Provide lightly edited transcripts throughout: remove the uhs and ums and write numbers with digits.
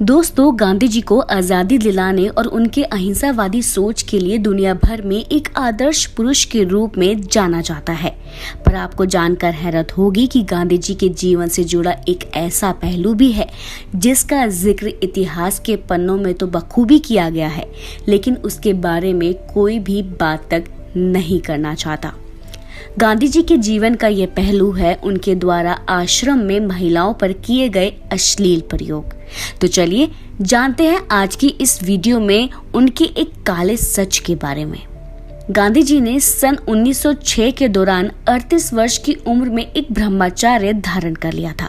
दोस्तों, गांधी जी को आजादी दिलाने और उनके अहिंसावादी सोच के लिए दुनिया भर में एक आदर्श पुरुष के रूप में जाना जाता है। पर आपको जानकर हैरत होगी कि गांधी जी के जीवन से जुड़ा एक ऐसा पहलू भी है जिसका जिक्र इतिहास के पन्नों में तो बखूबी किया गया है, लेकिन उसके बारे में कोई भी बात तक नहीं करना चाहता। गांधी जी के जीवन का यह पहलू है उनके द्वारा आश्रम में महिलाओं पर किए गए अश्लील प्रयोग। तो चलिए जानते हैं आज की इस वीडियो में उनके एक काले सच के बारे में। गांधी जी ने सन 1906 के दौरान 38 वर्ष की उम्र में एक ब्रह्मचर्य धारण कर लिया था।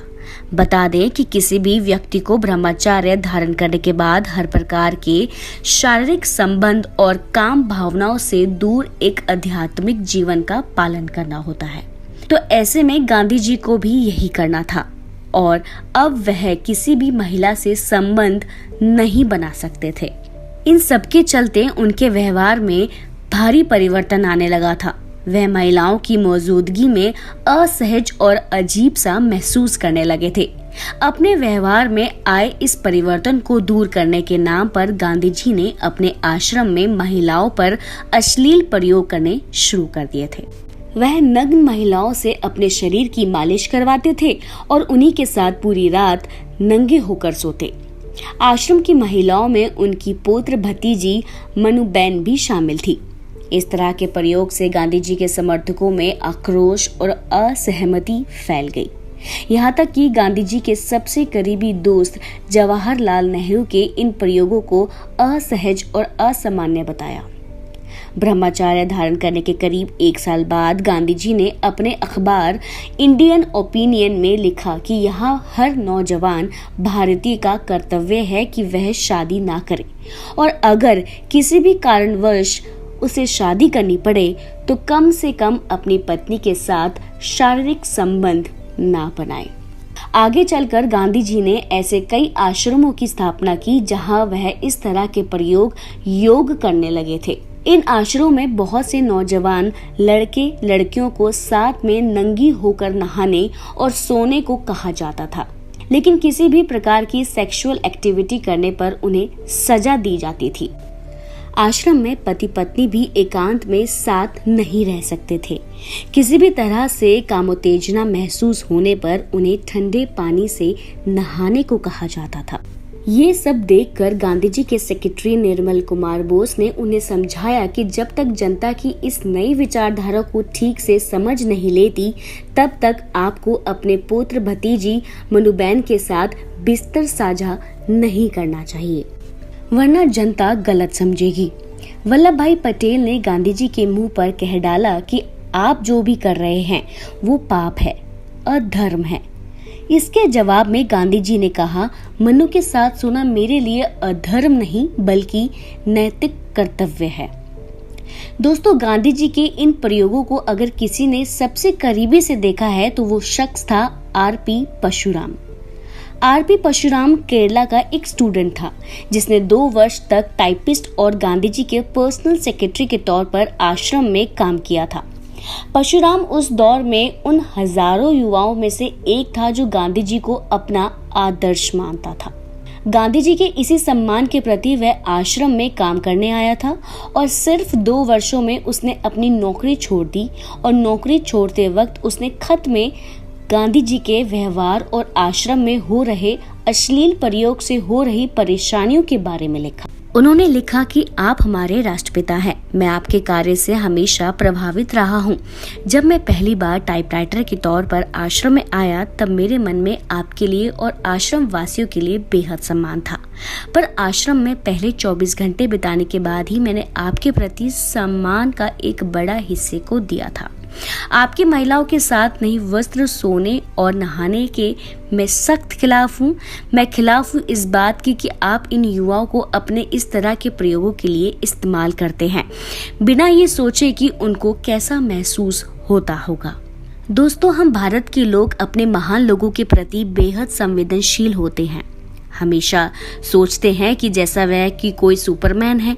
बता दें कि किसी भी व्यक्ति को ब्रह्मचर्य धारण करने के बाद हर प्रकार के शारीरिक संबंध और काम भावनाओं से दूर एक आध्यात्मिक जीवन का पालन करना होता है। तो ऐसे में गांधी जी को भी यही करना था और अब वह किसी भी महिला से संबंध नहीं बना सकते थे। इन सब के चलते उनके व्यवहार में भारी परिवर्तन आने लगा था। वह महिलाओं की मौजूदगी में असहज और अजीब सा महसूस करने लगे थे। अपने व्यवहार में आए इस परिवर्तन को दूर करने के नाम पर गांधी जी ने अपने आश्रम में महिलाओं पर अश्लील प्रयोग करने शुरू कर दिए थे। वह नग्न महिलाओं से अपने शरीर की मालिश करवाते थे और उन्हीं के साथ पूरी रात नंगे होकर सोते। आश्रम की महिलाओं में उनकी पौत्र भतीजी मनुबेन भी शामिल थी। इस तरह के प्रयोग से गांधी जी के समर्थकों में आक्रोश और असहमति फैल गई। यहाँ तक कि गांधी जी के सबसे करीबी दोस्त जवाहरलाल नेहरू के इन प्रयोगों को असहज और असामान्य बताया। ब्रह्मचर्य धारण करने के करीब 1 साल बाद गांधी जी ने अपने अखबार इंडियन ओपिनियन में लिखा कि यहाँ हर नौजवान भारतीय का कर्तव्य है कि वह शादी ना करे और अगर किसी भी कारणवश उसे शादी करनी पड़े तो कम से कम अपनी पत्नी के साथ शारीरिक संबंध ना बनाए। आगे चलकर गांधी जी ने ऐसे कई आश्रमों की स्थापना की जहां वह इस तरह के प्रयोग योग करने लगे थे। इन आश्रमों में बहुत से नौजवान लड़के लड़कियों को साथ में नंगी होकर नहाने और सोने को कहा जाता था, लेकिन किसी भी प्रकार की सेक्सुअल एक्टिविटी करने पर उन्हें सजा दी जाती थी। आश्रम में पति पत्नी भी एकांत में साथ नहीं रह सकते थे। किसी भी तरह से कामोत्तेजना महसूस होने पर उन्हें ठंडे पानी से नहाने को कहा जाता था। ये सब देखकर गांधी जी के सेक्रेटरी निर्मल कुमार बोस ने उन्हें समझाया कि जब तक जनता की इस नई विचारधारा को ठीक से समझ नहीं लेती तब तक आपको अपने पुत्र भतीजी मनुबेन के साथ बिस्तर साझा नहीं करना चाहिए, वरना जनता गलत समझेगी। वल्लभ भाई पटेल ने गांधी जी के मुंह पर कह डाला कि आप जो भी कर रहे हैं वो पाप है, अधर्म है। इसके जवाब में गांधी जी ने कहा, मनु के साथ सोना मेरे लिए अधर्म नहीं बल्कि नैतिक कर्तव्य है। दोस्तों, गांधी जी के इन प्रयोगों को अगर किसी ने सबसे करीबी से देखा है तो वो शख्स था आर.पी. परशुराम। आर.पी. परशुराम केरला का एक स्टूडेंट था जिसने 2 वर्ष तक टाइपिस्ट और गांधी जी के पर्सनल सेक्रेटरी के तौर पर आश्रम में काम किया था। परशुराम उस दौर में उन हजारों युवाओं में से एक था जो गांधी जी को अपना आदर्श मानता था। गांधी जी के इसी सम्मान के प्रति वह आश्रम में काम करने आया था और सिर्फ 2 वर्षों में उसने अपनी नौकरी छोड़ दी और नौकरी छोड़ते वक्त उसने खत में गांधी जी के व्यवहार और आश्रम में हो रहे अश्लील प्रयोग से हो रही परेशानियों के बारे में लिखा। उन्होंने लिखा कि आप हमारे राष्ट्रपिता हैं। मैं आपके कार्य से हमेशा प्रभावित रहा हूँ। जब मैं पहली बार टाइपराइटर के तौर पर आश्रम में आया तब मेरे मन में आपके लिए और आश्रम वासियों के लिए बेहद सम्मान था, पर आश्रम में पहले 24 घंटे बिताने के बाद ही मैंने आपके प्रति सम्मान का एक बड़ा हिस्से को दिया था। आपकी महिलाओं के साथ नहीं वस्त्र सोने और नहाने के मैं सख्त खिलाफ हूँ। मैं खिलाफ हूँ इस बात की कि आप इन युवाओं को अपने इस तरह के प्रयोगों के लिए इस्तेमाल करते हैं बिना ये सोचे कि उनको कैसा महसूस होता होगा। दोस्तों, हम भारत के लोग अपने महान लोगों के प्रति बेहद संवेदनशील होते हैं। हमेशा सोचते हैं कि जैसा वह कि कोई सुपरमैन है,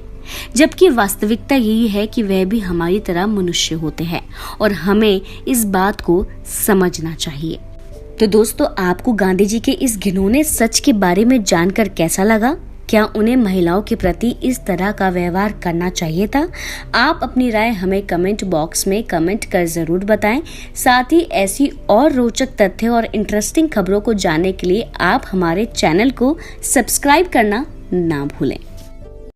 जबकि वास्तविकता यही है कि वह भी हमारी तरह मनुष्य होते हैं और हमें इस बात को समझना चाहिए। तो दोस्तों, आपको गांधी जी के इस घिनौने सच के बारे में जानकर कैसा लगा? क्या उन्हें महिलाओं के प्रति इस तरह का व्यवहार करना चाहिए था? आप अपनी राय हमें कमेंट बॉक्स में कमेंट कर जरूर बताएं। साथ ही ऐसी और रोचक तथ्य और इंटरेस्टिंग खबरों को जानने के लिए आप हमारे चैनल को सब्सक्राइब करना ना भूलें।